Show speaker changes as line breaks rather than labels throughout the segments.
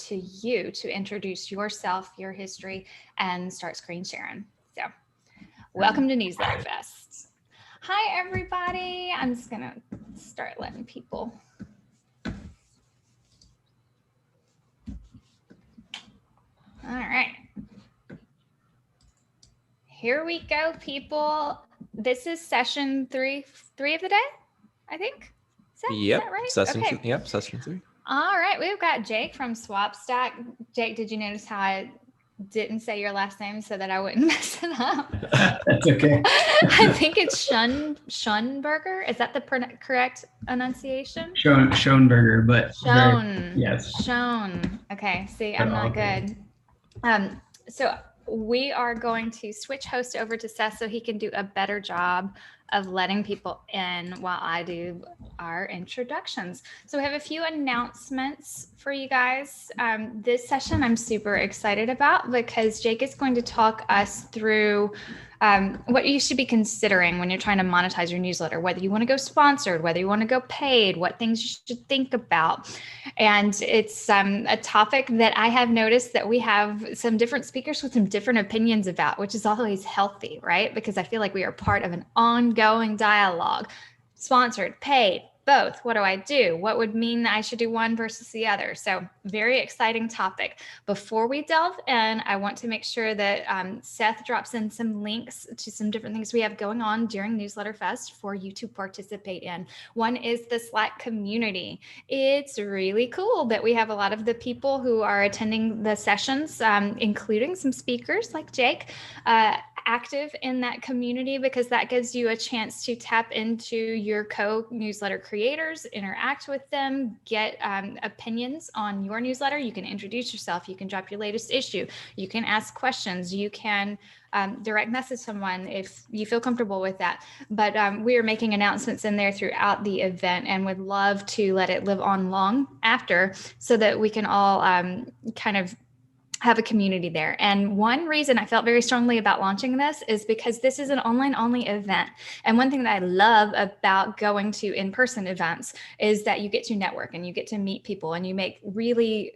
to you to introduce yourself, your history, and start screen sharing. So welcome to Newsletter Fest. Hi, everybody. I'm just going to start letting people. All right. Here we go, people. This is session three of the day, I think. Is that right?
Session 3.
All right, we've got Jake from Swapstack. Jake, did you notice how I didn't say your last name so that I wouldn't mess it up?
That's okay.
I think it's Schonberger. Is that the correct enunciation?
Schonberger, but
yes.
Yes.
Schon. Okay, see, I'm not good. So we are going to switch host over to Seth so he can do a better job of letting people in while I do our introductions. So we have a few announcements for you guys. This session I'm super excited about because Jake is going to talk us through what you should be considering when you're trying to monetize your newsletter, whether you want to go sponsored, whether you want to go paid, what things you should think about. And it's a topic that I have noticed that we have some different speakers with some different opinions about, which is always healthy, right? Because I feel like we are part of an ongoing dialogue. Sponsored, paid, both. What do I do? What would mean I should do one versus the other? So very exciting topic. Before we delve in, I want to make sure that Seth drops in some links to some different things we have going on during Newsletter Fest for you to participate in. One is the Slack community. It's really cool that we have a lot of the people who are attending the sessions, including some speakers like Jake, active in that community, because that gives you a chance to tap into your co-newsletter creators, interact with them, get opinions on your newsletter. You can introduce yourself. You can drop your latest issue. You can ask questions. You can direct message someone if you feel comfortable with that. But we are making announcements in there throughout the event and would love to let it live on long after so that we can all kind of have a community there. And one reason I felt very strongly about launching this is because this is an online only event. And one thing that I love about going to in-person events is that you get to network and you get to meet people and you make really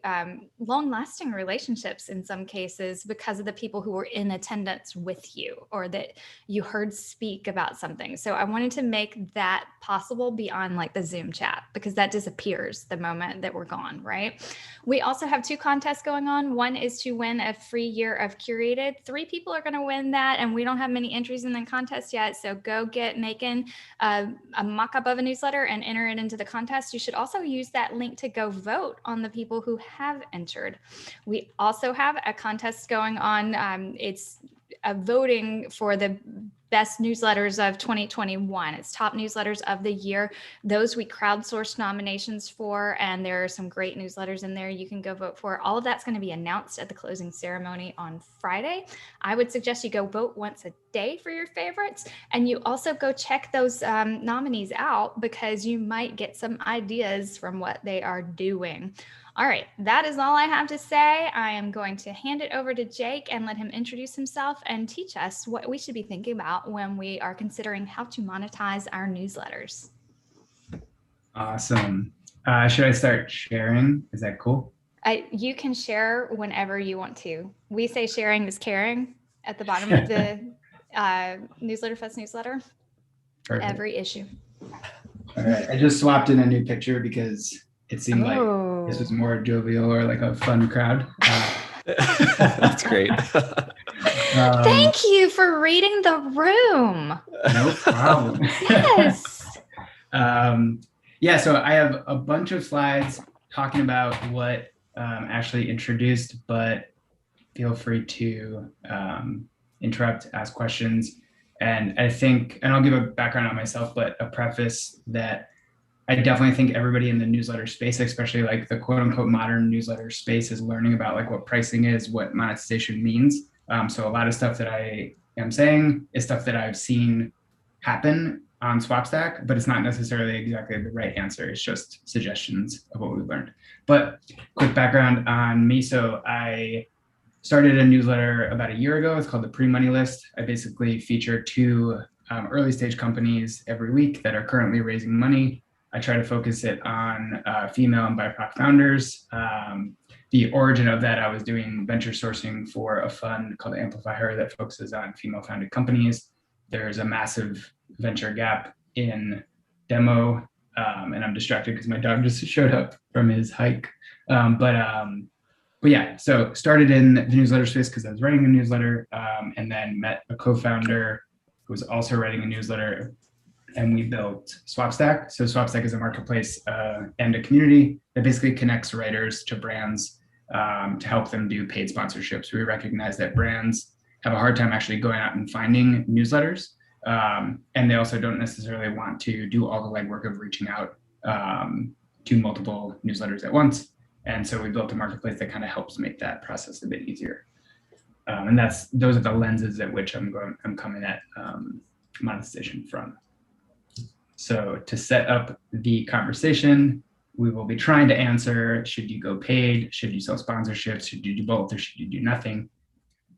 long lasting relationships in some cases because of the people who were in attendance with you or that you heard speak about something. So I wanted to make that possible beyond like the Zoom chat because that disappears the moment that we're gone, right? We also have 2 contests going on. One is to win a free year of Curated. 3 people are going to win that, and we don't have many entries in the contest yet. So go get making a mock-up of a newsletter and enter it into the contest. You should also use that link to go vote on the people who have entered. We also have a contest going on. It's a voting for the best newsletters of 2021. It's top newsletters of the year. Those we crowdsourced nominations for, and there are some great newsletters in there you can go vote for. All of that's going to be announced at the closing ceremony on Friday. I would suggest you go vote once a day for your favorites, and you also go check those nominees out because you might get some ideas from what they are doing. All right, that is all I have to say. I am going to hand it over to Jake and let him introduce himself and teach us what we should be thinking about when we are considering how to monetize our newsletters.
Awesome. Should I start sharing? Is that cool?
You can share whenever you want to. We say sharing is caring at the bottom of the Newsletter Fest newsletter. Perfect. Every issue.
All right, I just swapped in a new picture because it seemed like this was more jovial or like a fun crowd.
That's great.
Thank you for reading the room.
No problem.
Yes.
Yeah, so I have a bunch of slides talking about what Ashley introduced, but feel free to interrupt, ask questions. And I think, and I'll give a background on myself, but a preface that I definitely think everybody in the newsletter space, especially like the quote unquote modern newsletter space, is learning about like what pricing is, what monetization means. So a lot of stuff that I am saying is stuff that I've seen happen on Swapstack, but it's not necessarily exactly the right answer. It's just suggestions of what we've learned. But quick background on me. So I started a newsletter about a year ago. It's called the Pre-Money List. I basically feature 2 early stage companies every week that are currently raising money. I try to focus it on female and BIPOC founders the origin of that, I was doing venture sourcing for a fund called Amplify Her that focuses on female-founded companies. There's a massive venture gap in demo, and I'm distracted because my dog just showed up from his hike. But yeah, so started in the newsletter space because I was writing a newsletter, and then met a co-founder who was also writing a newsletter, and we built Swapstack. So Swapstack is a marketplace and a community that basically connects writers to brands to help them do paid sponsorships. We recognize that brands have a hard time actually going out and finding newsletters, and they also don't necessarily want to do all the legwork of reaching out to multiple newsletters at once. And so we built a marketplace that kind of helps make that process a bit easier. And those are the lenses at which I'm coming at monetization from. So to set up the conversation, we will be trying to answer, should you go paid? Should you sell sponsorships? Should you do both, or should you do nothing?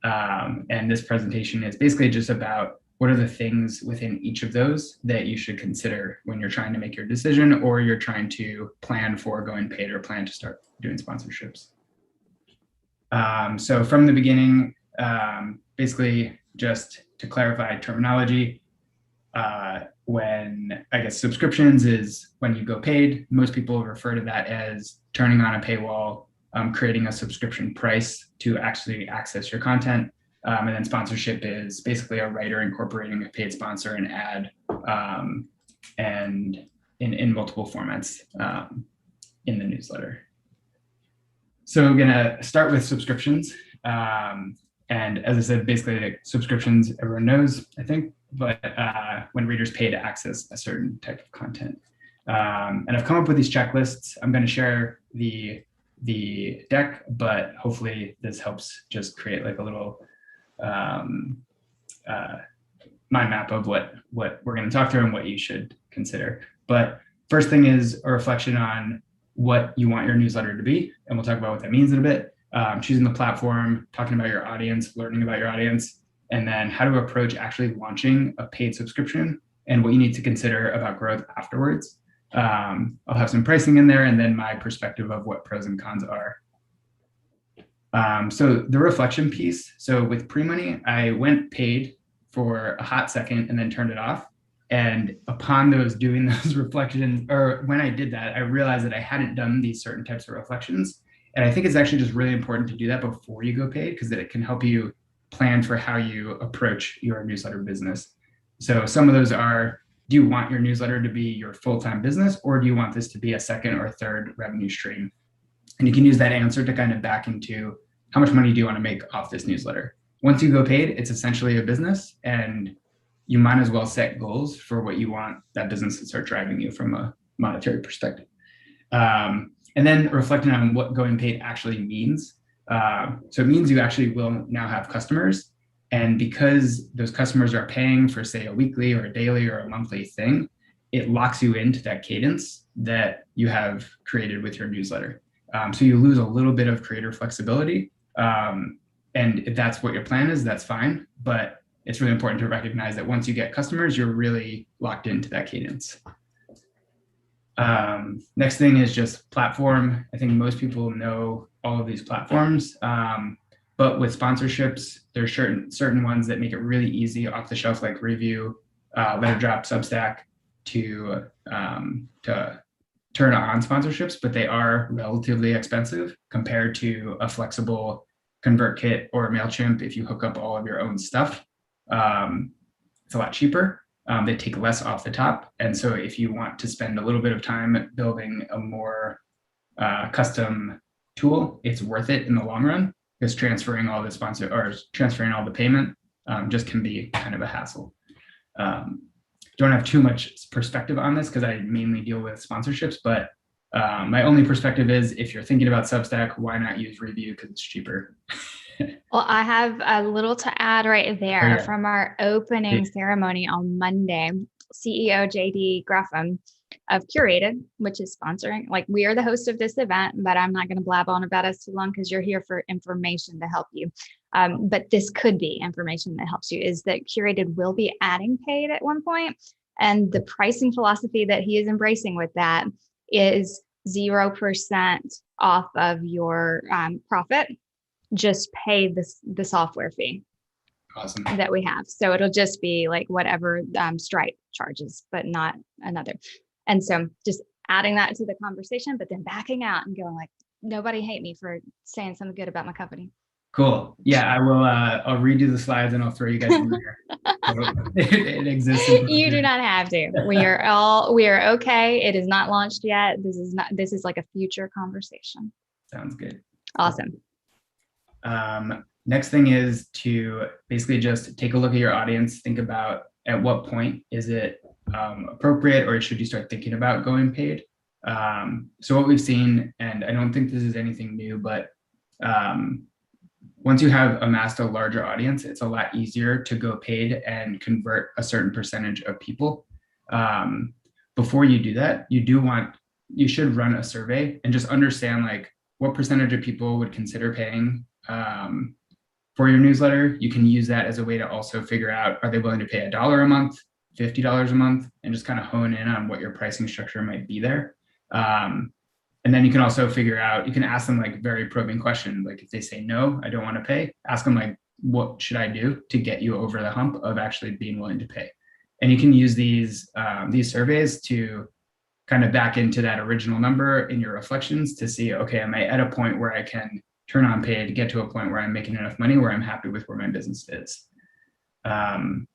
And this presentation is basically just about what are the things within each of those that you should consider when you're trying to make your decision, or you're trying to plan for going paid or plan to start doing sponsorships. So from the beginning, basically just to clarify terminology, when I guess subscriptions is when you go paid. Most people refer to that as turning on a paywall, creating a subscription price to actually access your content. And then sponsorship is basically a writer incorporating a paid sponsor and ad, and in multiple formats in the newsletter. So we're gonna start with subscriptions. And as I said, basically like subscriptions, everyone knows, I think, but when readers pay to access a certain type of content. And I've come up with these checklists. I'm gonna share the deck, but hopefully this helps just create like a little mind map of what we're going to talk through and what you should consider. But first thing is a reflection on what you want your newsletter to be, and we'll talk about what that means in a bit. Choosing the platform, talking about your audience, learning about your audience, and then how to approach actually launching a paid subscription and what you need to consider about growth afterwards. I'll have some pricing in there and then my perspective of what pros and cons are. So the reflection piece. So with pre-money, I went paid for a hot second and then turned it off. And upon doing those reflections, or when I did that, I realized that I hadn't done these certain types of reflections. And I think it's actually just really important to do that before you go paid, because it can help you plan for how you approach your newsletter business. So some of those are, do you want your newsletter to be your full-time business, or do you want this to be a second or third revenue stream? And you can use that answer to kind of back into how much money do you want to make off this newsletter? Once you go paid, it's essentially a business, and you might as well set goals for what you want that business to start driving you from a monetary perspective. And then reflecting on what going paid actually means. So it means you actually will now have customers. And because those customers are paying for, say, a weekly or a daily or a monthly thing, it locks you into that cadence that you have created with your newsletter. So you lose a little bit of creator flexibility. And if that's what your plan is, that's fine. But it's really important to recognize that once you get customers, you're really locked into that cadence. Next thing is just platform. I think most people know all of these platforms, but with sponsorships, there's certain ones that make it really easy off the shelf, like Review, Letterdrop, Substack, to turn on sponsorships, but they are relatively expensive compared to a flexible ConvertKit or MailChimp. If you hook up all of your own stuff, it's a lot cheaper. They take less off the top. And so if you want to spend a little bit of time building a more custom tool, it's worth it in the long run, because transferring all the payment just can be kind of a hassle. Don't have too much perspective on this because I mainly deal with sponsorships, but my only perspective is if you're thinking about Substack, why not use Review, because it's cheaper.
Well, I have a little to add right there.
Oh, yeah.
From our opening ceremony on Monday. CEO JD Graffam of Curated, which is sponsoring. Like, we are the host of this event, but I'm not going to blab on about us too long because you're here for information to help you. But this could be information that helps you, is that Curated will be adding paid at one point. And the pricing philosophy that he is embracing with that is 0% off of your profit. Just pay the software fee.
Awesome.
That we have. So it'll just be like whatever Stripe charges, but not another. And so just adding that to the conversation, but then backing out and going like, nobody hate me for saying something good about my company.
Cool. Yeah, I will. I'll redo the slides and I'll throw you guys in there. So it exists.
You do not have to. We are okay. It is not launched yet. This is like a future conversation.
Sounds good.
Awesome.
Next thing is to basically just take a look at your audience, think about at what point is it appropriate or should you start thinking about going paid? So what we've seen, and I don't think this is anything new, but once you have amassed a larger audience, it's a lot easier to go paid and convert a certain percentage of people. Before you do that, you should run a survey and just understand like what percentage of people would consider paying for your newsletter. You can use that as a way to also figure out, are they willing to pay $1 a month, $50 a month, and just kind of hone in on what your pricing structure might be there. And then you can also figure out, you can ask them like very probing questions. Like if they say, no, I don't want to pay, ask them like, what should I do to get you over the hump of actually being willing to pay? And you can use these surveys to kind of back into that original number in your reflections to see, okay, am I at a point where I can turn on paid, get to a point where I'm making enough money, where I'm happy with where my business is. And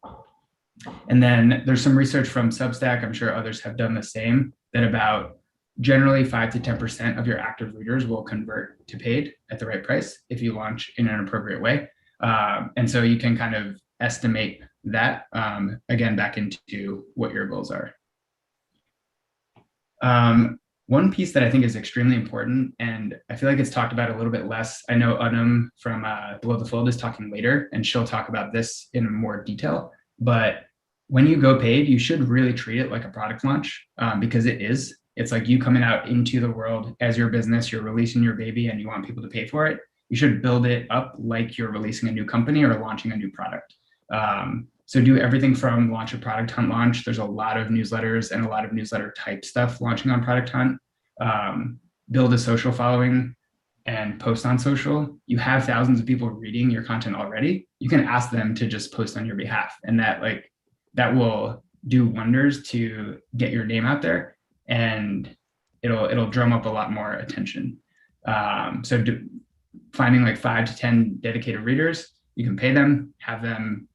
then there's some research from Substack, I'm sure others have done the same, that about generally 5 to 10% of your active readers will convert to paid at the right price if you launch in an appropriate way. And so you can kind of estimate that, again, back into what your goals are. One piece that I think is extremely important, and I feel like it's talked about a little bit less. I know Unum from Below the Fold is talking later, and she'll talk about this in more detail. But when you go paid, you should really treat it like a product launch, because it is. It's like you coming out into the world as your business, you're releasing your baby and you want people to pay for it. You should build it up like you're releasing a new company or launching a new product. So do everything from launch a Product Hunt launch. There's a lot of newsletters and a lot of newsletter type stuff launching on Product Hunt. Build a social following and post on social. You have thousands of people reading your content already. You can ask them to just post on your behalf. And that will do wonders to get your name out there, and it'll drum up a lot more attention. Finding like 5 to 10 dedicated readers, you can pay them, have them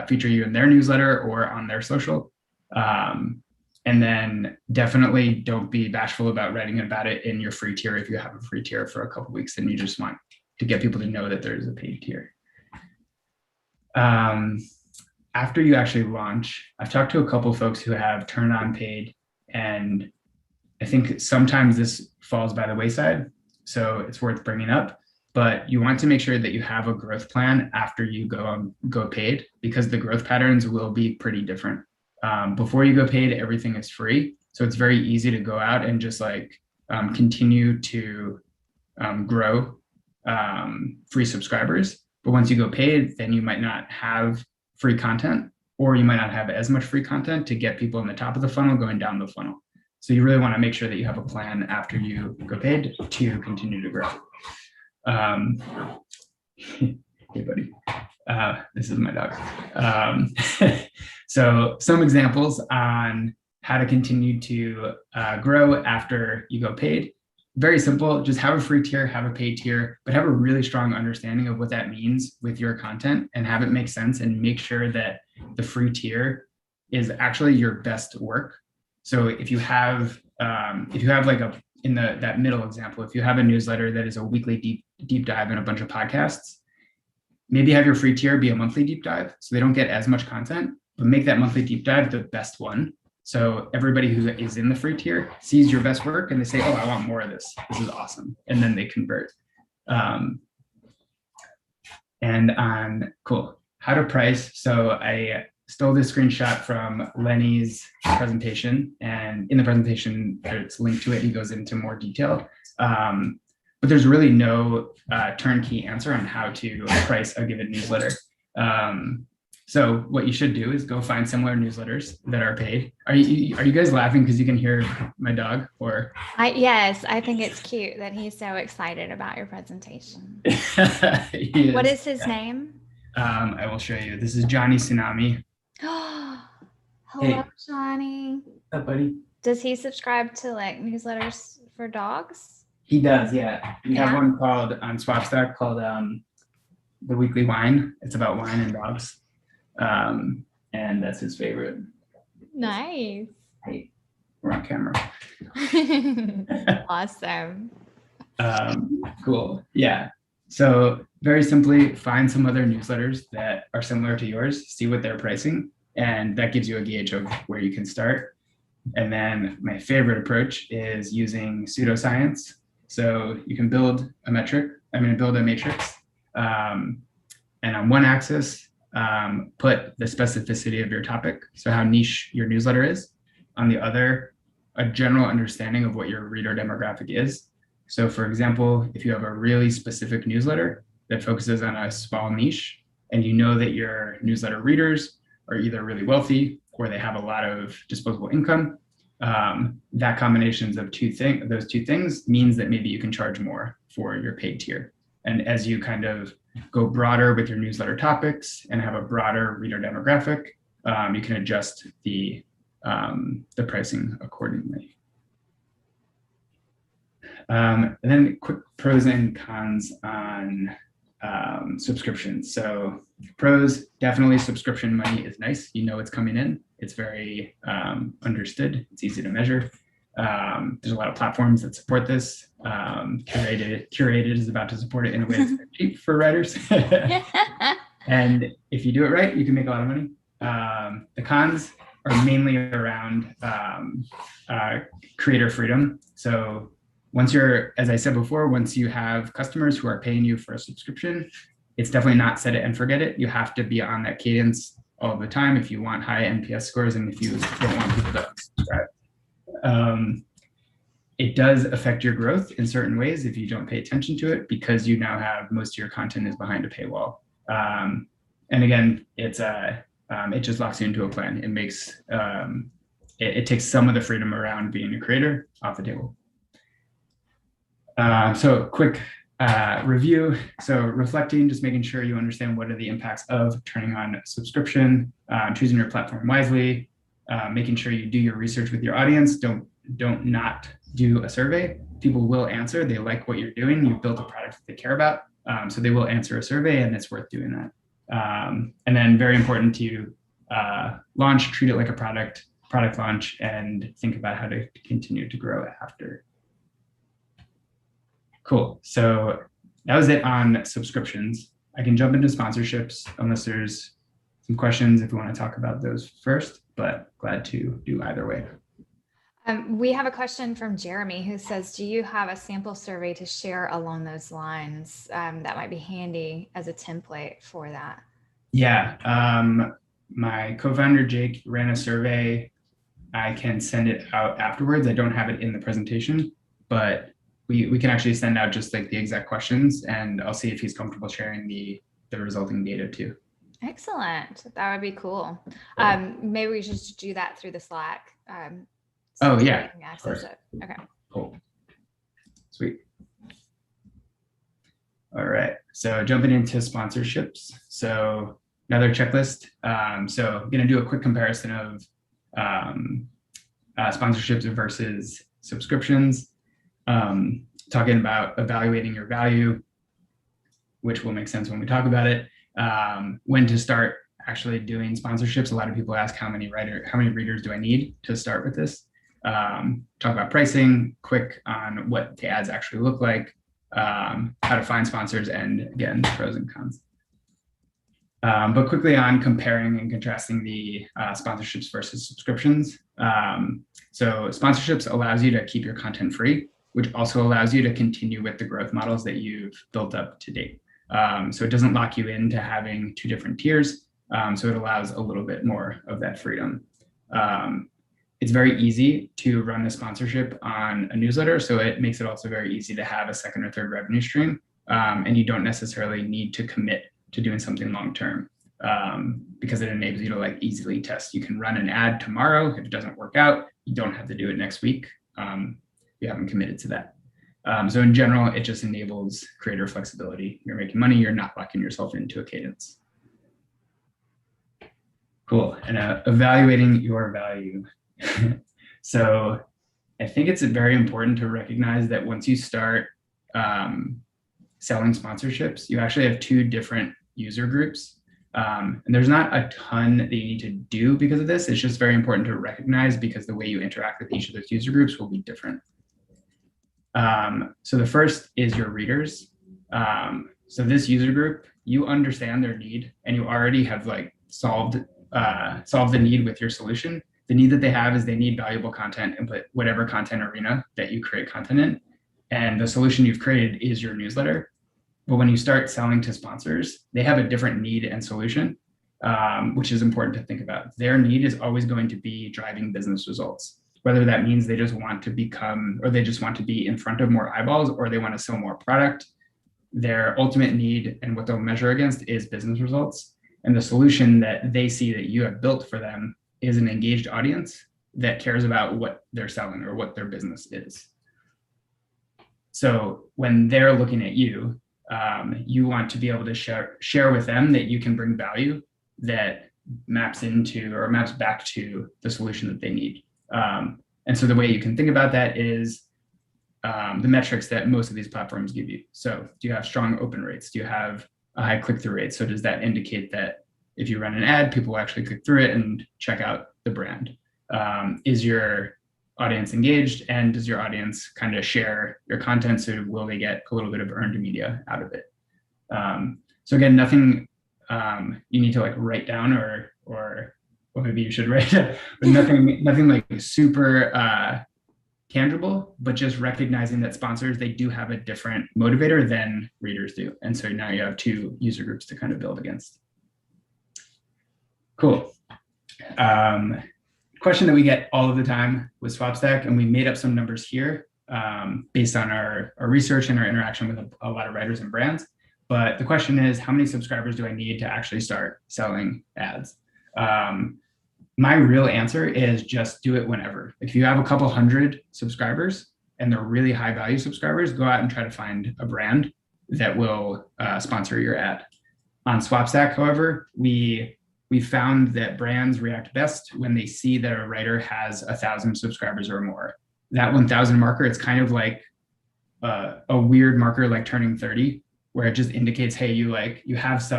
feature you in their newsletter or on their social. And then definitely don't be bashful about writing about it in your free tier if you have a free tier for a couple of weeks and you just want to get people to know that there's a paid tier. After you actually launch, I've talked to a couple of folks who have turned on paid, and I think sometimes this falls by the wayside, so it's worth bringing up. But you want to make sure that you have a growth plan after you go paid, because the growth patterns will be pretty different. Before you go paid, everything is free. So it's very easy to go out and just continue to grow free subscribers. But once you go paid, then you might not have free content, or you might not have as much free content to get people in the top of the funnel going down the funnel. So you really want to make sure that you have a plan after you go paid to continue to grow. Hey, buddy. This is my dog. So some examples on how to continue to grow after you go paid. Very simple, just have a free tier, have a paid tier, but have a really strong understanding of what that means with your content and have it make sense, and make sure that the free tier is actually your best work. So if you have that middle example, if you have a newsletter that is a weekly deep dive and a bunch of podcasts, maybe have your free tier be a monthly deep dive so they don't get as much content, but make that monthly deep dive the best one. So everybody who is in the free tier sees your best work and they say, oh, I want more of this. This is awesome. And then they convert. Cool. How to price. So I stole this screenshot from Lenny's presentation, and in the presentation, it's linked to it. He goes into more detail. But there's really no turnkey answer on how to price a given newsletter. So what you should do is go find similar newsletters that are paid. Are you guys laughing because you can hear my dog? Or
Yes, I think it's cute that he's so excited about your presentation.
he
What is his name?
I will show you. This is Johnny Tsunami.
Hello,
Hey.
Johnny.
What's up, buddy?
Does he subscribe to like newsletters for dogs?
He does, yeah. We have one called on Swapstack called The Weekly Wine. It's about wine and dogs. And that's his favorite.
Nice.
Hey, we're on camera.
Awesome.
Cool. Yeah. So very simply, find some other newsletters that are similar to yours, see what they're pricing, and that gives you a gauge of where you can start. And then my favorite approach is using pseudoscience. So you can build a matrix. And on one axis, put the specificity of your topic, so how niche your newsletter is. On the other, a general understanding of what your reader demographic is. So for example, if you have a really specific newsletter that focuses on a small niche, and you know that your newsletter readers are either really wealthy or they have a lot of disposable income, that combinations of those two things means that maybe you can charge more for your paid tier. And as you kind of go broader with your newsletter topics and have a broader reader demographic, you can adjust the pricing accordingly. And then quick pros and cons on subscriptions. So pros, definitely subscription money is nice. You know it's coming in. It's very understood. It's easy to measure. There's a lot of platforms that support this. Curated is about to support it in a way that's cheap for writers. And if you do it right, you can make a lot of money. The cons are mainly around creator freedom. So once you're, as I said before, once you have customers who are paying you for a subscription, it's definitely not set it and forget it. You have to be on that cadence all the time if you want high NPS scores and if you don't want people to unsubscribe. It does affect your growth in certain ways if you don't pay attention to it, because you now have most of your content is behind a paywall. And again, it just locks you into a plan. It makes it takes some of the freedom around being a creator off the table. So quick review. So reflecting, just making sure you understand what are the impacts of turning on a subscription, choosing your platform wisely, making sure you do your research with your audience. Don't not do a survey. People will answer. They like what you're doing. You've built a product that they care about. So they will answer a survey, and it's worth doing that. And then very important to launch, treat it like a product launch, and think about how to continue to grow after. Cool. So that was it on subscriptions. I can jump into sponsorships unless there's some questions if you want to talk about those first, but glad to do either way.
We have a question from Jeremy who says, do you have a sample survey to share along those lines that might be handy as a template for that?
Yeah. My co-founder, Jake, ran a survey. I can send it out afterwards. I don't have it in the presentation, but we can actually send out just like the exact questions, and I'll see if he's comfortable sharing the resulting data too.
Excellent. That would be cool. Maybe we should just do that through the Slack.
So yeah.
We can access it. Okay.
Cool. Sweet. All right. So jumping into sponsorships. So another checklist. So I'm going to do a quick comparison of sponsorships versus subscriptions. Talking about evaluating your value, which will make sense when we talk about it. When to start actually doing sponsorships. A lot of people ask how many readers do I need to start with this? Talk about pricing, quick on what the ads actually look like, how to find sponsors, and again, pros and cons. But quickly on comparing and contrasting the sponsorships versus subscriptions. So sponsorships allows you to keep your content free, which also allows you to continue with the growth models that you've built up to date. So it doesn't lock you into having two different tiers. So it allows a little bit more of that freedom. It's very easy to run a sponsorship on a newsletter. So it makes it also very easy to have a second or third revenue stream. And you don't necessarily need to commit to doing something long-term. because it enables you to like easily test. You can run an ad tomorrow. If it doesn't work out, you don't have to do it next week. You haven't committed to that. So in general, it just enables creator flexibility. You're making money, you're not locking yourself into a cadence. Cool, and evaluating your value. So I think it's very important to recognize that once you start selling sponsorships, you actually have two different user groups. And there's not a ton that you need to do because of this. It's just very important to recognize because the way you interact with each of those user groups will be different. So the first is your readers. So this user group, you understand their need and you already have like solved the need with your solution. The need that they have is they need valuable content and put whatever content arena that you create content in. And the solution you've created is your newsletter. But when you start selling to sponsors, they have a different need and solution, which is important to think about. Their need is always going to be driving business results, whether that means they just want to become, or they just want to be in front of more eyeballs, or they want to sell more product. Their ultimate need and what they'll measure against is business results. And the solution that they see that you have built for them is an engaged audience that cares about what they're selling or what their business is. So when they're looking at you, you want to be able to share with them that you can bring value that maps into or maps back to the solution that they need. And so the way you can think about that is the metrics that most of these platforms give you. So do you have strong open rates? Do you have a high click-through rate? So does that indicate that if you run an ad, people will actually click through it and check out the brand? Is your audience engaged, and does your audience kind of share your content? So will they get a little bit of earned media out of it? So again, nothing you need to like write down or maybe you should write it, but nothing like super tangible, but just recognizing that sponsors, they do have a different motivator than readers do. And so now you have two user groups to kind of build against. Cool. Question that we get all of the time with SwapStack, and we made up some numbers here based on our research and our interaction with a lot of writers and brands. But the question is, how many subscribers do I need to actually start selling ads? My real answer is just do it whenever. If you have a couple hundred subscribers and they're really high value subscribers, go out and try to find a brand that will sponsor your ad. On SwapStack, however, we found that brands react best when they see that a writer has 1,000 subscribers or more. That 1,000 marker, it's kind of like a weird marker like turning 30, where it just indicates, hey, you have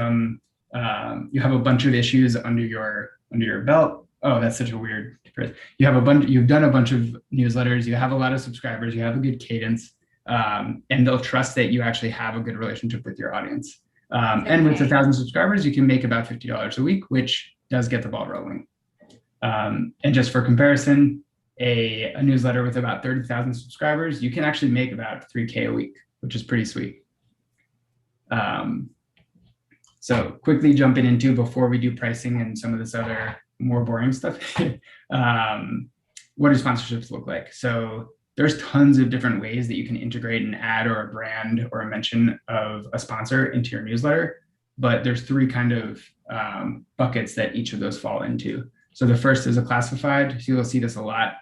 a bunch of issues under your belt. Oh, that's such a weird phrase. You've done a bunch of newsletters, you have a lot of subscribers, you have a good cadence, and they'll trust that you actually have a good relationship with your audience. And with 1,000 subscribers, you can make about $50 a week, which does get the ball rolling. And just for comparison, a newsletter with about 30,000 subscribers, you can actually make about $3K a week, which is pretty sweet. So quickly jumping into, before we do pricing and some of this other more boring stuff, what do sponsorships look like? So there's tons of different ways that you can integrate an ad or a brand or a mention of a sponsor into your newsletter, but there's three kind of buckets that each of those fall into. So the first is a classified. So you'll see this a lot,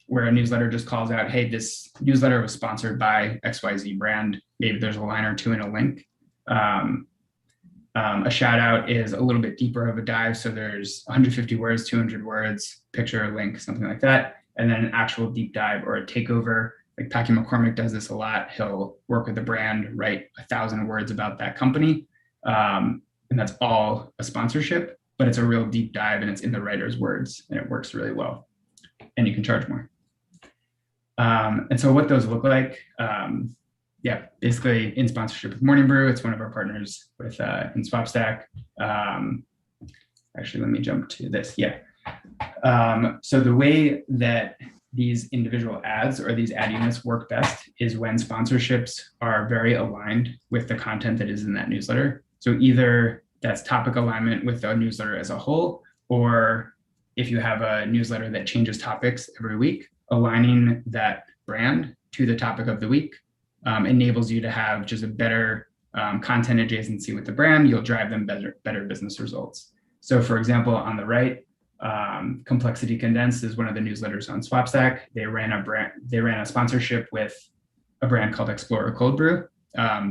where a newsletter just calls out, hey, this newsletter was sponsored by XYZ brand. Maybe there's a line or two in a link. A shout out is a little bit deeper of a dive. So there's 150 words, 200 words, picture, link, something like that. And then an actual deep dive or a takeover. Like Packy McCormick does this a lot. He'll work with a brand, write 1,000 words about that company. And that's all a sponsorship, but it's a real deep dive and it's in the writer's words and it works really well. And you can charge more. And so what those look like, yeah, basically in sponsorship with Morning Brew. It's one of our partners with in SwapStack. Actually, let me jump to this. Yeah. So the way that these individual ads or these ad units work best is when sponsorships are very aligned with the content that is in that newsletter. So either that's topic alignment with the newsletter as a whole, or if you have a newsletter that changes topics every week, aligning that brand to the topic of the week enables you to have just a better content adjacency with the brand, you'll drive them better business results. So for example, on the right, Complexity Condensed is one of the newsletters on Swapstack. They ran a sponsorship with a brand called Explorer Cold Brew.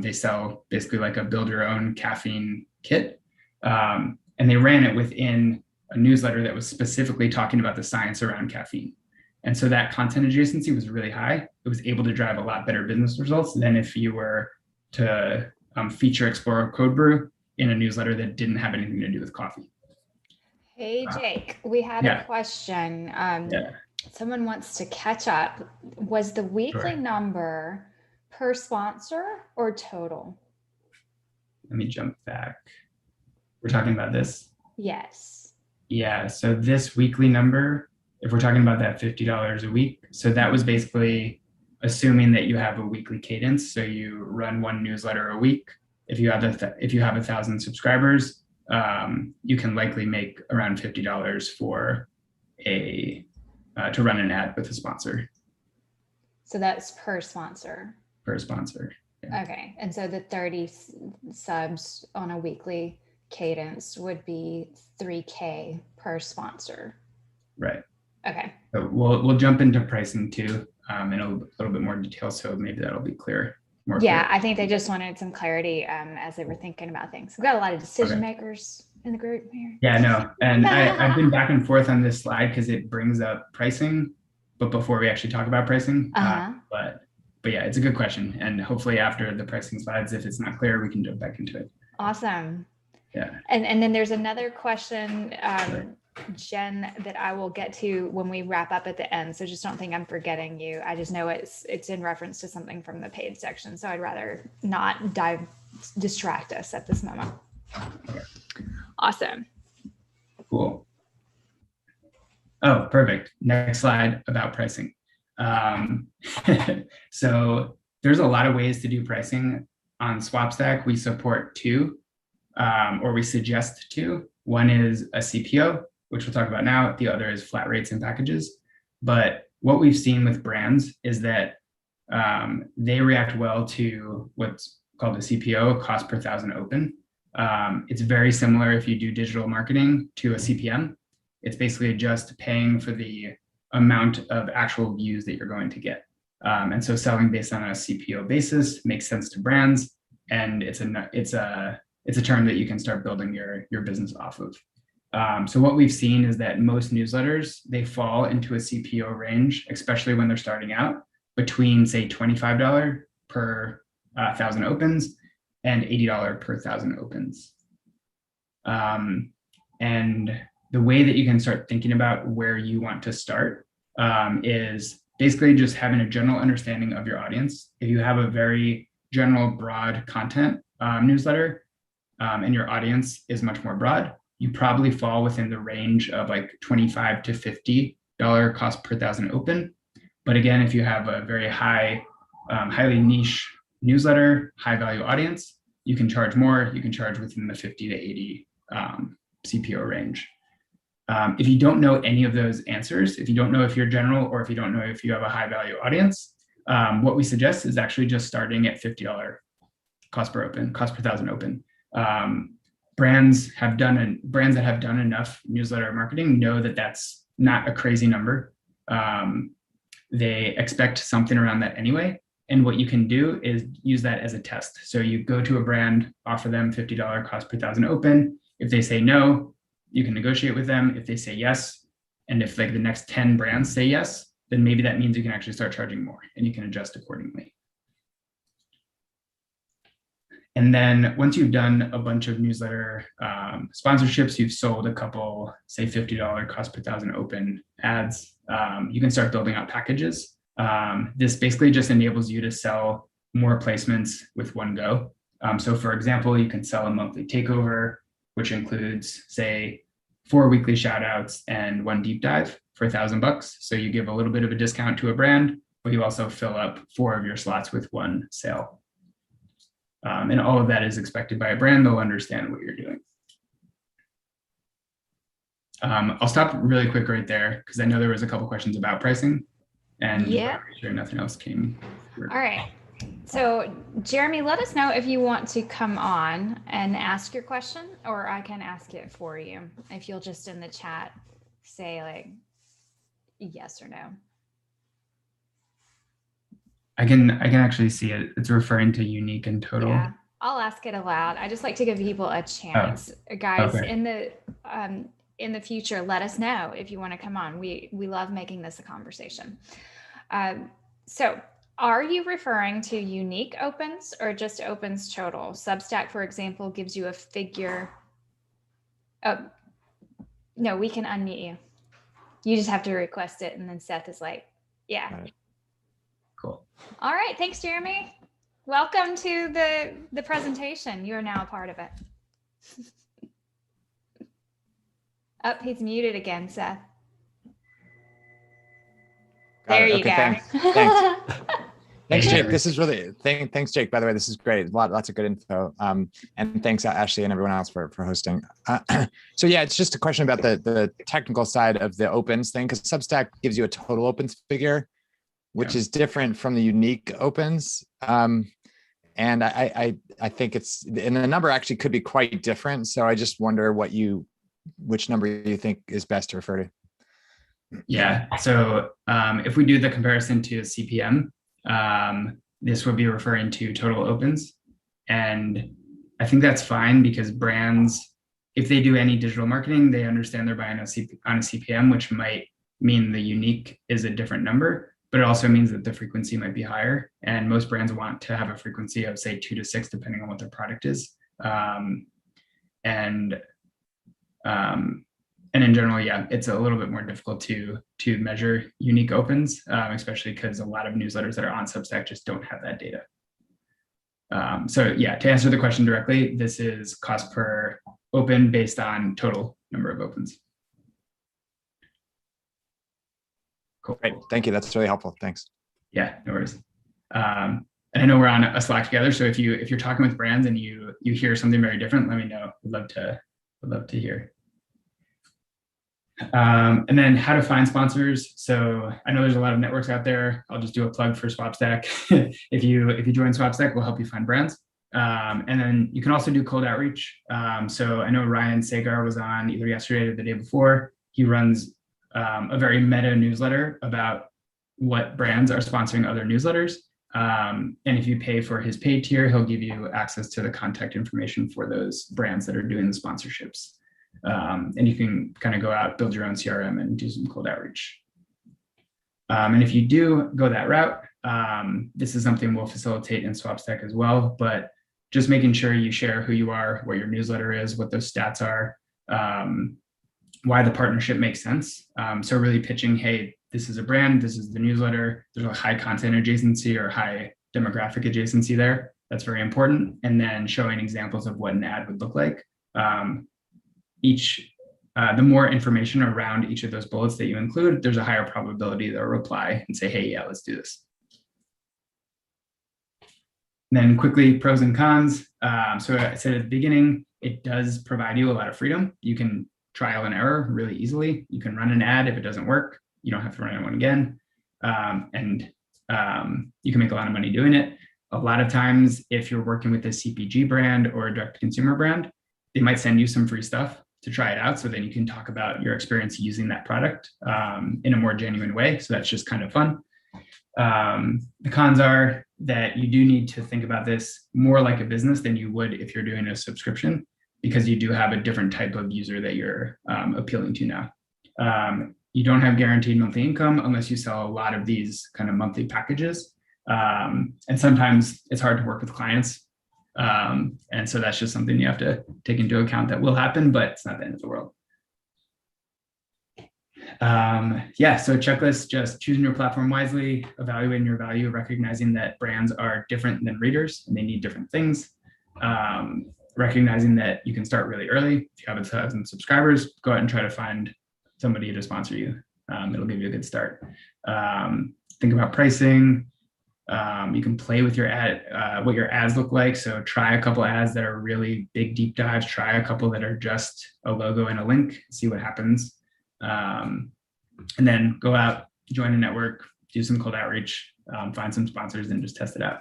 They sell basically like a build your own caffeine kit. And they ran it within a newsletter that was specifically talking about the science around caffeine. And so that content adjacency was really high. It was able to drive a lot better business results than if you were to feature Explorer Code Brew in a newsletter that didn't have anything to do with coffee.
Hey, Jake, we had a question. Someone wants to catch up. Was the weekly number per sponsor or total?
Let me jump back. We're talking about this?
Yes.
Yeah, so this weekly number, if we're talking about that $50 a week, so that was basically assuming that you have a weekly cadence. So you run one newsletter a week. If you have 1,000 subscribers, you can likely make around $50 for to run an ad with a sponsor.
So that's per sponsor.
Per sponsor. Yeah.
Okay, and so the 30 subs on a weekly cadence would be $3K per sponsor.
Right.
Okay.
So we'll jump into pricing too in a little bit more detail. So maybe that'll be clear.
Yeah, I think they just wanted some clarity as they were thinking about things. We've got a lot of decision makers in the group here.
Yeah, no, and I've been back and forth on this slide because it brings up pricing, but before we actually talk about pricing, but yeah, it's a good question, and hopefully after the pricing slides, if it's not clear, we can jump back into it.
Awesome.
Yeah.
And then there's another question, Jen, that I will get to when we wrap up at the end. So just don't think I'm forgetting you. I just know it's in reference to something from the paid section. So I'd rather not distract us at this moment.
Okay.
Awesome.
Cool. Oh, perfect. Next slide about pricing. So there's a lot of ways to do pricing on Swapstack. We support two, or we suggest two. One is a CPO, which we'll talk about now. The other is flat rates and packages. But what we've seen with brands is that they react well to what's called a CPO, cost per 1,000 open. It's very similar if you do digital marketing to a CPM. It's basically just paying for the amount of actual views that you're going to get. And so selling based on a CPO basis makes sense to brands, and it's a term that you can start building your business off of. So what we've seen is that most newsletters, they fall into a CPO range, especially when they're starting out, between say $25 per 1,000 opens and $80 per 1,000 opens. And the way that you can start thinking about where you want to start is basically just having a general understanding of your audience. If you have a very general, broad content newsletter and your audience is much more broad, you probably fall within the range of like $25 to $50 cost per 1,000 open. But again, if you have a very highly niche newsletter, high value audience, you can charge more. You can charge within the 50 to 80 CPO range. If you don't know any of those answers, if you don't know if you're general or if you don't know if you have a high value audience, what we suggest is actually just starting at $50 cost per 1,000 open. Brands that have done enough newsletter marketing know that that's not a crazy number. They expect something around that anyway. And what you can do is use that as a test. So you go to a brand, offer them $50 cost per 1,000 open. If they say no, you can negotiate with them. If they say yes, and if like the next 10 brands say yes, then maybe that means you can actually start charging more and you can adjust accordingly. And then once you've done a bunch of newsletter sponsorships, you've sold a couple, say $50 cost per 1,000 open ads, you can start building out packages. This basically just enables you to sell more placements with one go. So for example, you can sell a monthly takeover, which includes say 4 weekly shout outs and 1 deep dive for $1,000. So you give a little bit of a discount to a brand, but you also fill up 4 of your slots with 1 sale. And all of that is expected by a brand. They'll understand what you're doing. I'll stop really quick right there because I know there was a couple questions about pricing, and I'm sure nothing else came through.
All right. So Jeremy, let us know if you want to come on and ask your question, or I can ask it for you. If you'll just in the chat say like yes or no.
I can actually see it. It's referring to unique and total.
Yeah, I'll ask it aloud. I just like to give people a chance. Guys,
okay.
in the future, let us know if you want to come on. We love making this a conversation. So are you referring to unique opens or just opens total? Substack, for example, gives you a figure. Oh, no, we can unmute you. You just have to request it. And then Seth is like, yeah.
Right.
Cool.
All right. Thanks, Jeremy. Welcome to the presentation. You are now a part of it. Oh, he's muted again, Seth. There you go.
Thanks. Thanks, Jake. This is really, thanks, Jake. By the way, this is great. Lots of good info. And thanks, Ashley, and everyone else for hosting. So yeah, it's just a question about the technical side of the opens thing, because Substack gives you a total opens figure, which is different from the unique opens. And I think and the number actually could be quite different. So I just wonder which number you think is best to refer to.
Yeah. So if we do the comparison to CPM, this would be referring to total opens. And I think that's fine because brands, if they do any digital marketing, they understand they're buying on a CPM, which might mean the unique is a different number, but it also means that the frequency might be higher. And most brands want to have a frequency of say 2 to 6, depending on what their product is. And in general, yeah, it's a little bit more difficult to measure unique opens, especially because a lot of newsletters that are on Substack just don't have that data. So yeah, to answer the question directly, this is cost per open based on total number of opens. Cool.
Great, thank you. That's really helpful. Thanks.
Yeah, no worries. And I know we're on a Slack together, so if you're talking with brands and you hear something very different, let me know. We'd love to hear. And then how to find sponsors. So I know there's a lot of networks out there. I'll just do a plug for Swapstack. If you join Swapstack, we'll help you find brands. And then you can also do cold outreach. So I know Ryan Sagar was on either yesterday or the day before. He runs a very meta newsletter about what brands are sponsoring other newsletters. And if you pay for his paid tier, he'll give you access to the contact information for those brands that are doing the sponsorships. And you can kind of go out, build your own CRM and do some cold outreach. And if you do go that route, this is something we'll facilitate in Swapstack as well, but just making sure you share who you are, what your newsletter is, what those stats are, why the partnership makes sense. So really pitching, hey, this is a brand, this is the newsletter, there's a high content adjacency or high demographic adjacency there. That's very important. And then showing examples of what an ad would look like. The more information around each of those bullets that you include, there's a higher probability they'll reply and say, hey, yeah, let's do this. And then quickly, pros and cons. So I said at the beginning, it does provide you a lot of freedom. You can trial and error really easily. You can run an ad. If it doesn't work, you don't have to run one again. And you can make a lot of money doing it. A lot of times, if you're working with a CPG brand or a direct-to-consumer brand, they might send you some free stuff to try it out. So then you can talk about your experience using that product in a more genuine way. So that's just kind of fun. The cons are that you do need to think about this more like a business than you would if you're doing a subscription, because you do have a different type of user that you're appealing to now. You don't have guaranteed monthly income unless you sell a lot of these kind of monthly packages. And sometimes it's hard to work with clients. And so that's just something you have to take into account. That will happen, but it's not the end of the world. Yeah, so checklist, just choosing your platform wisely, evaluating your value, recognizing that brands are different than readers and they need different things. Recognizing that you can start really early. If you have 1,000 subscribers, go out and try to find somebody to sponsor you. It'll give you a good start. Think about pricing. You can play with your ad, what your ads look like. So try a couple ads that are really big deep dives. Try a couple that are just a logo and a link. See what happens. And then go out, join a network, do some cold outreach, find some sponsors, and just test it out.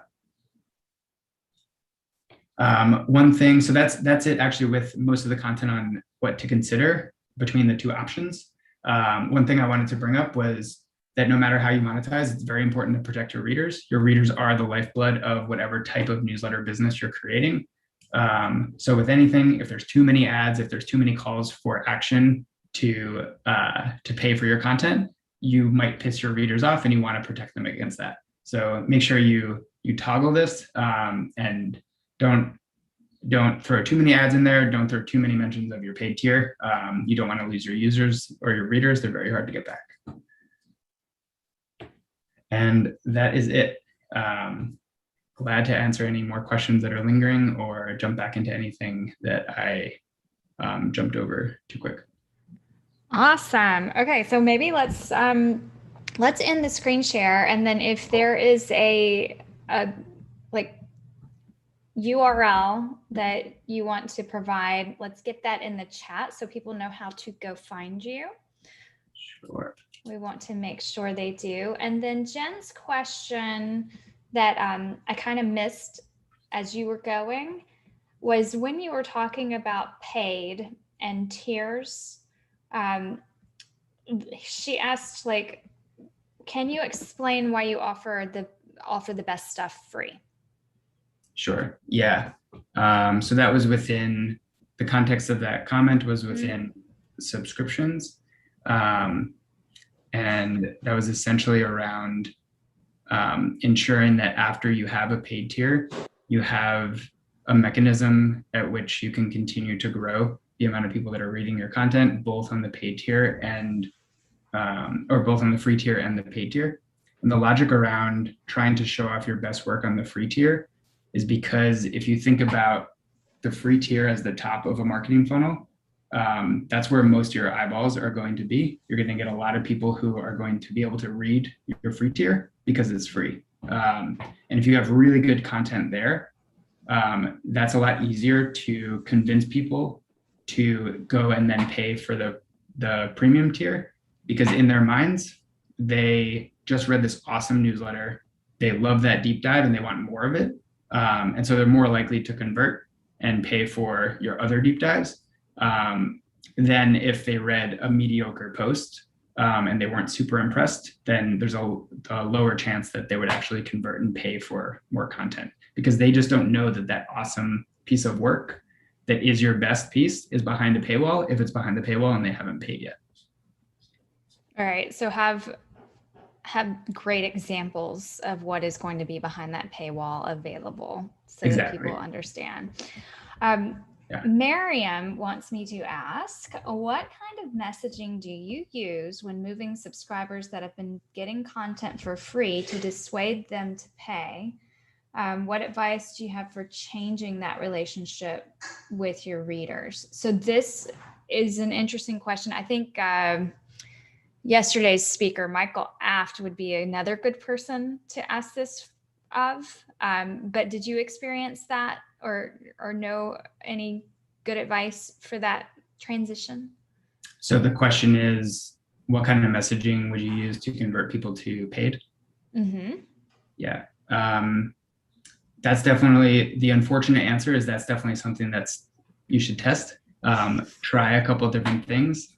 One thing, so that's it actually with most of the content on what to consider between the two options. One thing I wanted to bring up was that no matter how you monetize, it's very important to protect your readers. Your readers are the lifeblood of whatever type of newsletter business you're creating. So with anything, if there's too many ads, if there's too many calls for action to pay for your content, you might piss your readers off, and you want to protect them against that. So make sure you toggle this, and don't throw too many ads in there. Don't throw too many mentions of your paid tier. You don't want to lose your users or your readers. They're very hard to get back. And that is it. Glad to answer any more questions that are lingering, or jump back into anything that I jumped over too quick.
Awesome. Okay, so maybe let's end the screen share, and then if there is a like URL that you want to provide, let's get that in the chat so people know how to go find you.
Sure.
We want to make sure they do. And then Jen's question that I kind of missed as you were going was when you were talking about paid and tiers. She asked, like, can you explain why you offer the best stuff free?
Sure. Yeah. So that was within the context of that comment was within subscriptions. And that was essentially around ensuring that after you have a paid tier, you have a mechanism at which you can continue to grow the amount of people that are reading your content, both on the paid tier and or both on the free tier and the paid tier. And the logic around trying to show off your best work on the free tier is because if you think about the free tier as the top of a marketing funnel, that's where most of your eyeballs are going to be. You're going to get a lot of people who are going to be able to read your free tier because it's free. And if you have really good content there, that's a lot easier to convince people to go and then pay for the premium tier, because in their minds, they just read this awesome newsletter. They love that deep dive and they want more of it. And so they're more likely to convert and pay for your other deep dives than if they read a mediocre post and they weren't super impressed. Then there's a lower chance that they would actually convert and pay for more content, because they just don't know that that awesome piece of work that is your best piece is behind a paywall, if it's behind the paywall and they haven't paid yet.
All right, so have great examples of what is going to be behind that paywall available so that people understand. Miriam wants me to ask, what kind of messaging do you use when moving subscribers that have been getting content for free to dissuade them to pay? What advice do you have for changing that relationship with your readers? So this is an interesting question. I think yesterday's speaker, Michael Aft, would be another good person to ask this of. But did you experience that or know any good advice for that transition?
So the question is, what kind of messaging would you use to convert people to paid? Mm-hmm. Yeah. That's definitely, the unfortunate answer is that's definitely something you should test. Try a couple different things.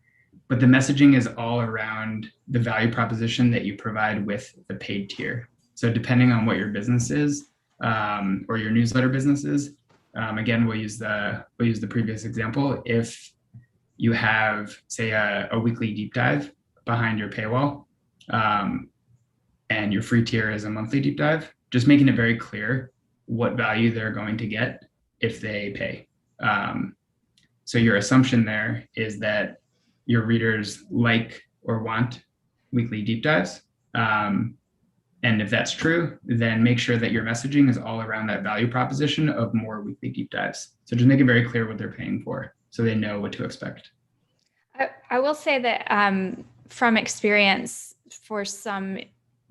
But the messaging is all around the value proposition that you provide with the paid tier. So depending on what your business is, or your newsletter business is, again, we'll use the previous example. If you have, say, a weekly deep dive behind your paywall, and your free tier is a monthly deep dive, just making it very clear what value they're going to get if they pay. So your assumption there is that your readers like or want weekly deep dives. And if that's true, then make sure that your messaging is all around that value proposition of more weekly deep dives. So just make it very clear what they're paying for so they know what to expect.
I will say that from experience, for some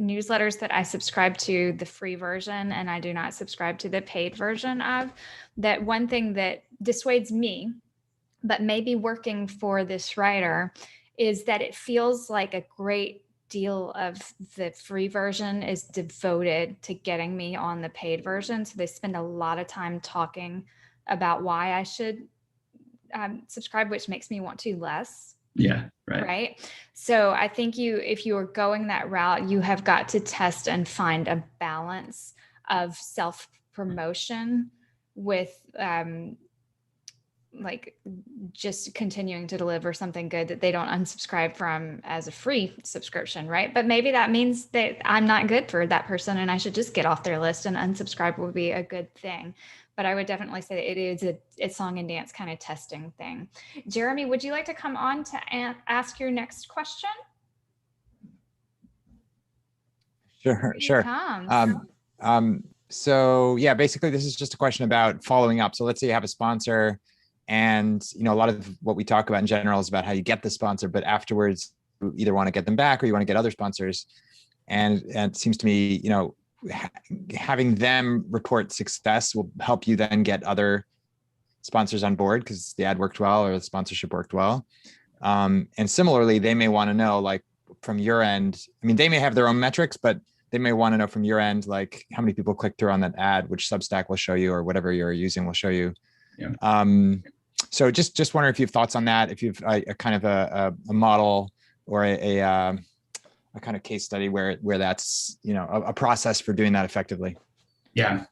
newsletters that I subscribe to the free version and I do not subscribe to the paid version of, that one thing that dissuades me, but maybe working for this writer, is that it feels like a great deal of the free version is devoted to getting me on the paid version. So they spend a lot of time talking about why I should subscribe, which makes me want to less.
Yeah, right.
Right. So I think if you are going that route, you have got to test and find a balance of self-promotion with like just continuing to deliver something good that they don't unsubscribe from as a free subscription, right? But maybe that means that I'm not good for that person and I should just get off their list, and unsubscribe would be a good thing. But I would definitely say that it is a song and dance kind of testing thing. Jeremy, would you like to come on to ask your next question?
Sure. So yeah, basically this is just a question about following up. So let's say you have a sponsor, and a lot of what we talk about in general is about how you get the sponsor, but afterwards you either want to get them back or you want to get other sponsors. And it seems to me, having them report success will help you then get other sponsors on board because the ad worked well or the sponsorship worked well. And similarly, they may want to know, like, from your end, they may have their own metrics, but they may want to know from your end, like how many people click through on that ad, which Substack will show you, or whatever you're using will show you. Yeah. So just wondering if you have thoughts on that, if you've a kind of a model or a kind of case study where that's, a process for doing that effectively.
Yeah.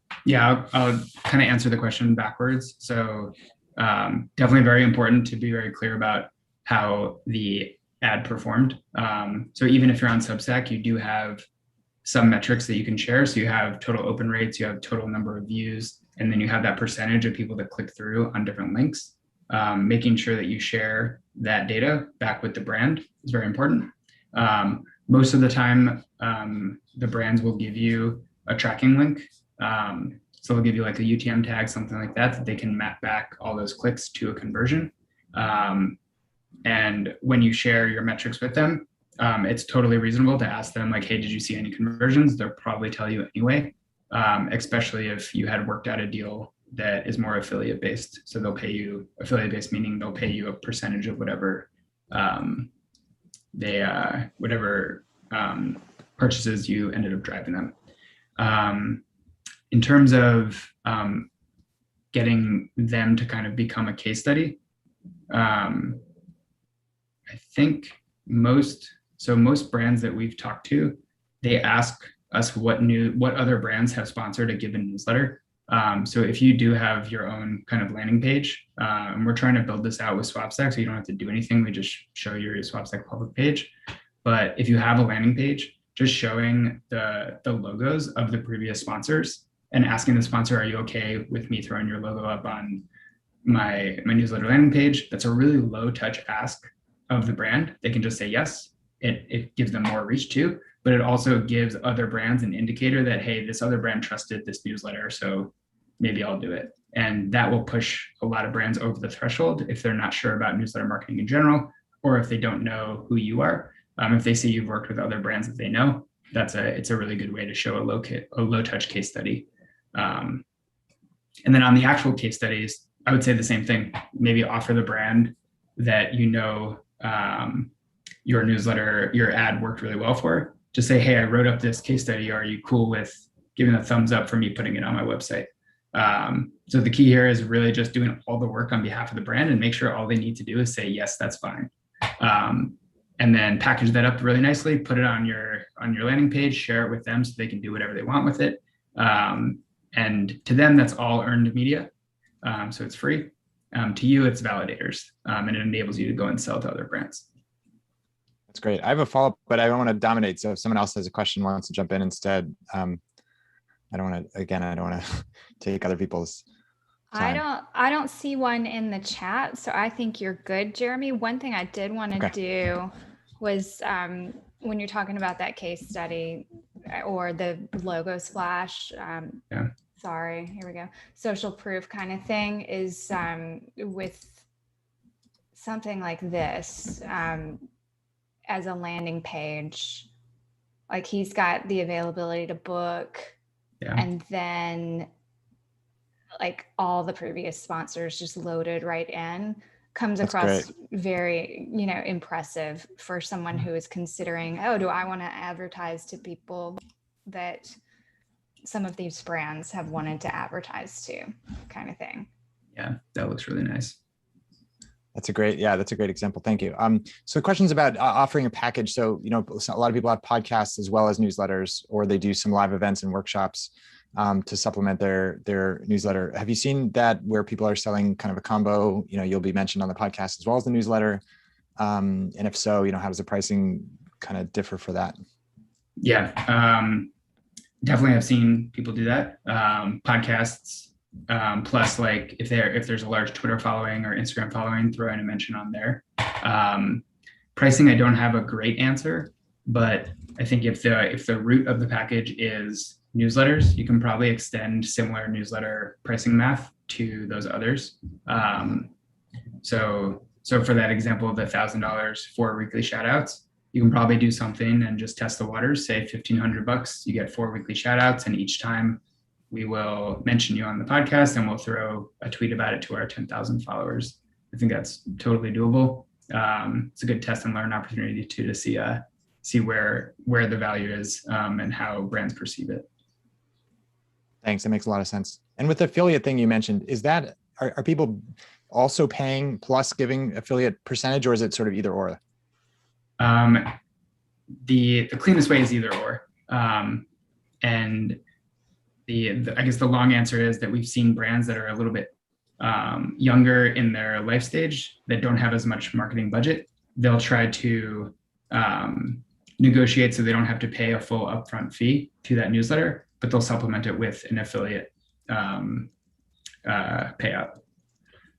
I'll kind of answer the question backwards. So definitely very important to be very clear about how the ad performed. So even if you're on Substack, you do have some metrics that you can share. So you have total open rates, you have total number of views, and then you have that percentage of people that click through on different links. Making sure that you share that data back with the brand is very important. Most of the time, the brands will give you a tracking link. So they'll give you like a UTM tag, something like that they can map back all those clicks to a conversion. And when you share your metrics with them, it's totally reasonable to ask them, like, hey, did you see any conversions? They'll probably tell you anyway, especially if you had worked out a deal that is more affiliate based. So they'll pay you affiliate based, meaning they'll pay you a percentage of whatever purchases you ended up driving them. In terms of getting them to kind of become a case study, I think most brands that we've talked to, they ask us what other brands have sponsored a given newsletter. So if you do have your own kind of landing page, and we're trying to build this out with Swapstack, so you don't have to do anything. We just show your Swapstack public page. But if you have a landing page, just showing the logos of the previous sponsors and asking the sponsor, are you okay with me throwing your logo up on my newsletter landing page? That's a really low touch ask of the brand. They can just say yes. It gives them more reach too, but it also gives other brands an indicator that, hey, this other brand trusted this newsletter, so maybe I'll do it. And that will push a lot of brands over the threshold if they're not sure about newsletter marketing in general, or if they don't know who you are. If they see you've worked with other brands that they know, it's a really good way to show a low touch case study. And then on the actual case studies, I would say the same thing. Maybe offer the brand that your newsletter, your ad worked really well for. Just say, hey, I wrote up this case study. Are you cool with giving a thumbs up for me putting it on my website? So the key here is really just doing all the work on behalf of the brand and make sure all they need to do is say, yes, that's fine. And then package that up really nicely, put it on your landing page, share it with them so they can do whatever they want with it. And to them, that's all earned media. So it's free. To you, it's validators, and it enables you to go and sell to other brands.
That's great. I have a follow-up, but I don't want to dominate. So if someone else has a question, wants to jump in instead, I don't want to take other people's time.
I don't see one in the chat, so I think you're good, Jeremy. One thing I did want to do was when you're talking about that case study or the logo splash, sorry, here we go. Social proof kind of thing is with something like this as a landing page, like he's got the availability to book and then like all the previous sponsors just loaded right in. comes
That's
across
great.
very, impressive for someone who is considering, oh, do I want to advertise to people that some of these brands have wanted to advertise to, kind of thing.
Yeah, that looks really nice.
That's a great example. Thank you. So questions about offering a package. So, a lot of people have podcasts as well as newsletters, or they do some live events and workshops to supplement their newsletter. Have you seen that where people are selling kind of a combo? You'll be mentioned on the podcast as well as the newsletter. And if so, how does the pricing kind of differ for that?
Yeah, definitely have seen people do that. Podcasts, plus like if there's a large Twitter following or Instagram following, throw in a mention on there. Pricing, I don't have a great answer, but I think if the root of the package is newsletters, you can probably extend similar newsletter pricing math to those others. So for that example of the $1,000 for weekly shout outs, you can probably do something and just test the waters, say $1,500, you get 4 weekly shout outs, and each time we will mention you on the podcast and we'll throw a tweet about it to our 10,000 followers. I think that's totally doable. It's a good test and learn opportunity too, to see where the value is and how brands perceive it.
Thanks. That makes a lot of sense. And with the affiliate thing you mentioned, are people also paying plus giving affiliate percentage, or is it sort of either or?
The cleanest way is either or. And I guess the long answer is that we've seen brands that are a little bit younger in their life stage that don't have as much marketing budget. They'll try to negotiate so they don't have to pay a full upfront fee to that newsletter, but they'll supplement it with an affiliate payout.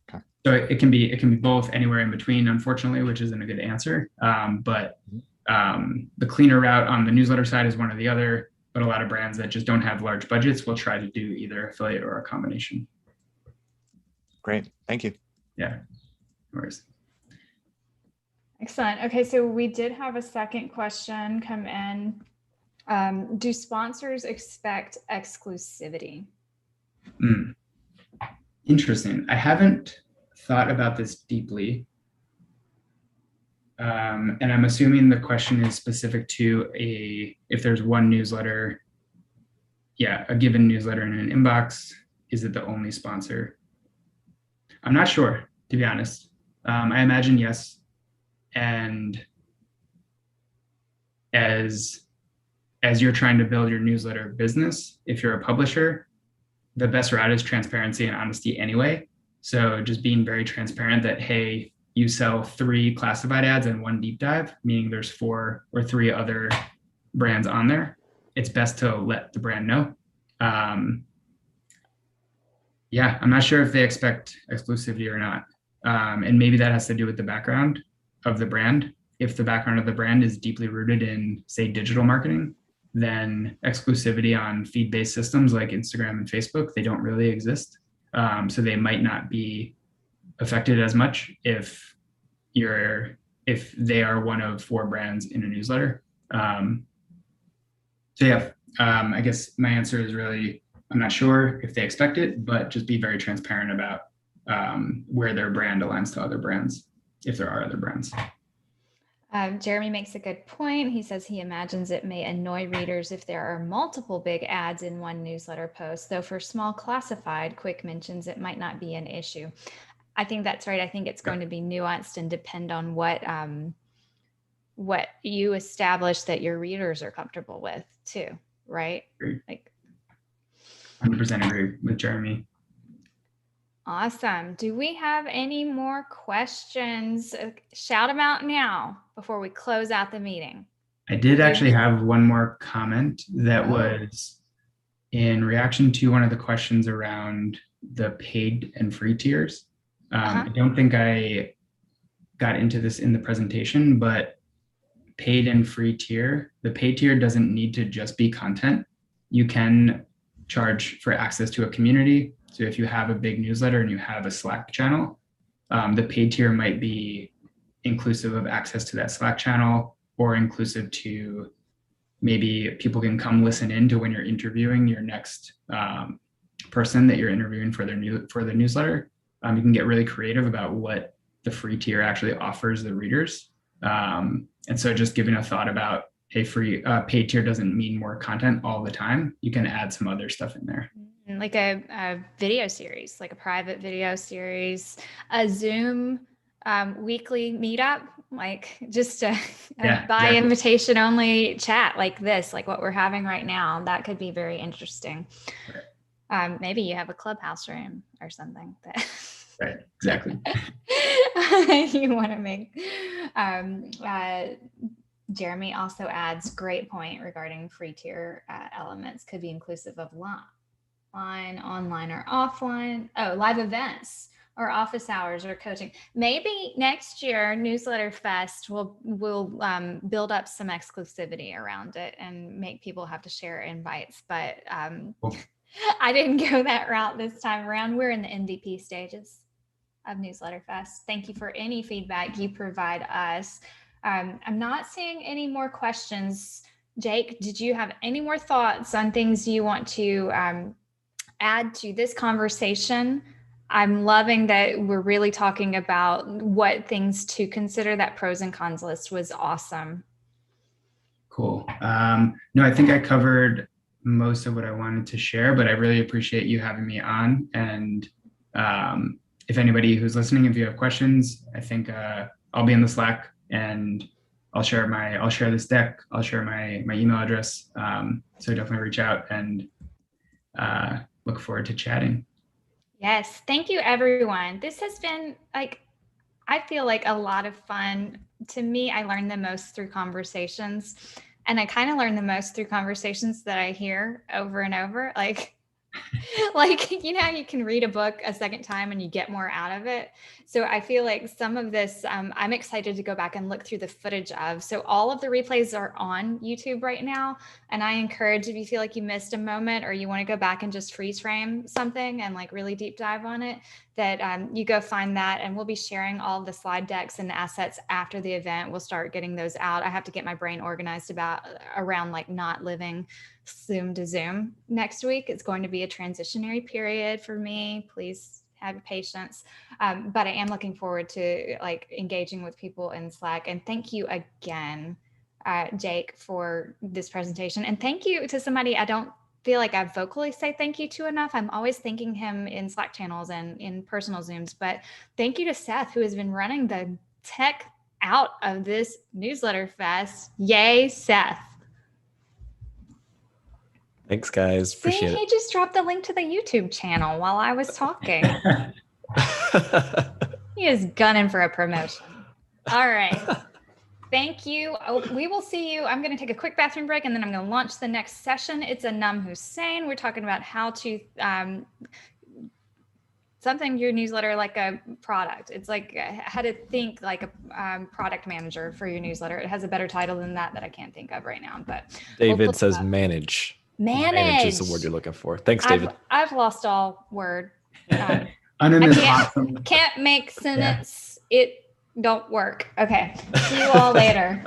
Okay.
So it can be both, anywhere in between, unfortunately, which isn't a good answer. But the cleaner route on the newsletter side is one or the other. But a lot of brands that just don't have large budgets will try to do either affiliate or a combination.
Great. Thank you.
Yeah. No worries.
Excellent. Okay, so we did have a second question come in. Do sponsors expect exclusivity?
Interesting. I haven't thought about this deeply. And I'm assuming the question is specific to if there's one newsletter, a given newsletter in an inbox, is it the only sponsor? I'm not sure, to be honest. I imagine yes. And as you're trying to build your newsletter business, if you're a publisher, the best route is transparency and honesty anyway. So just being very transparent that, hey, you sell 3 classified ads and 1 deep dive, meaning there's 4 or 3 other brands on there. It's best to let the brand know. I'm not sure if they expect exclusivity or not. And maybe that has to do with the background of the brand. If the background of the brand is deeply rooted in, say, digital marketing, then exclusivity on feed-based systems like Instagram and Facebook, they don't really exist. So they might not be affected as much if they are one of 4 brands in a newsletter. I guess my answer is really, I'm not sure if they expect it, but just be very transparent about where their brand aligns to other brands, if there are other brands.
Jeremy makes a good point. He says he imagines it may annoy readers if there are multiple big ads in one newsletter post, though for small classified quick mentions, it might not be an issue. I think that's right. I think it's going to be nuanced and depend on what you establish that your readers are comfortable with too, right?
Agree.
Like
100% agree with Jeremy.
Awesome. Do we have any more questions? Shout them out now before we close out the meeting.
I did actually have one more comment that was in reaction to one of the questions around the paid and free tiers. I don't think I got into this in the presentation, but paid and free tier, the paid tier doesn't need to just be content. You can charge for access to a community. So if you have a big newsletter and you have a Slack channel, the paid tier might be inclusive of access to that Slack channel, or inclusive to maybe people can come listen in to when you're interviewing your next person that you're interviewing for the newsletter. You can get really creative about what the free tier actually offers the readers. And so just giving a thought about a free paid tier doesn't mean more content all the time. You can add some other stuff in there.
Like a video series, like a private video series, a Zoom weekly meetup, like just a by invitation only chat like this, like what we're having right now. That could be very interesting. Right. Maybe you have a Clubhouse room or something that
right, exactly.
you want to make. Jeremy also adds, great point regarding free tier elements could be inclusive of online or offline. Oh, live events or office hours or coaching. Maybe next year, Newsletter Fest will build up some exclusivity around it and make people have to share invites. But I didn't go that route this time around. We're in the MVP stages of Newsletter Fest. Thank you for any feedback you provide us. I'm not seeing any more questions. Jake, did you have any more thoughts on things you want to add to this conversation? I'm loving that we're really talking about what things to consider. That pros and cons list was awesome.
Cool. No, I think I covered most of what I wanted to share, but I really appreciate you having me on. And if anybody who's listening, if you have questions, I think I'll be in the Slack and I'll share this deck. I'll share my email address. So definitely reach out and look forward to chatting.
Yes. Thank you, everyone. This has been I feel like a lot of fun. To me, I learned the most through conversations, and I kind of learn the most through conversations that I hear over and over. Like, you know, you can read a book a second time and you get more out of it. So I feel like some of this, I'm excited to go back and look through the footage of. So all of the replays are on YouTube right now. And I encourage, if you feel like you missed a moment or you want to go back and just freeze frame something and like really deep dive on it, that you go find that. And we'll be sharing all of the slide decks and assets after the event. We'll start getting those out. I have to get my brain organized around like not living Zoom to Zoom next week. It's going to be a transitionary period for me. Please have patience. But I am looking forward to like engaging with people in Slack. And thank you again, Jake, for this presentation. And thank you to somebody I don't feel like I vocally say thank you to enough. I'm always thanking him in Slack channels and in personal Zooms. But thank you to Seth, who has been running the tech out of this Newsletter Fest. Yay, Seth.
Thanks, guys. Appreciate it.
He just dropped the link to the YouTube channel while I was talking. He is gunning for a promotion. All right. Thank you. We will see you. I'm going to take a quick bathroom break and then I'm going to launch the next session. It's a Num Hussein. We're talking about how to something your newsletter like a product. It's like how to think like a product manager for your newsletter. It has a better title than that I can't think of right now. But
David says manage. Manage is the word you're looking for. Thanks, David.
I've lost all word.
Unum is awesome.
Can't make sentence. Yeah. It don't work. Okay. See you all later.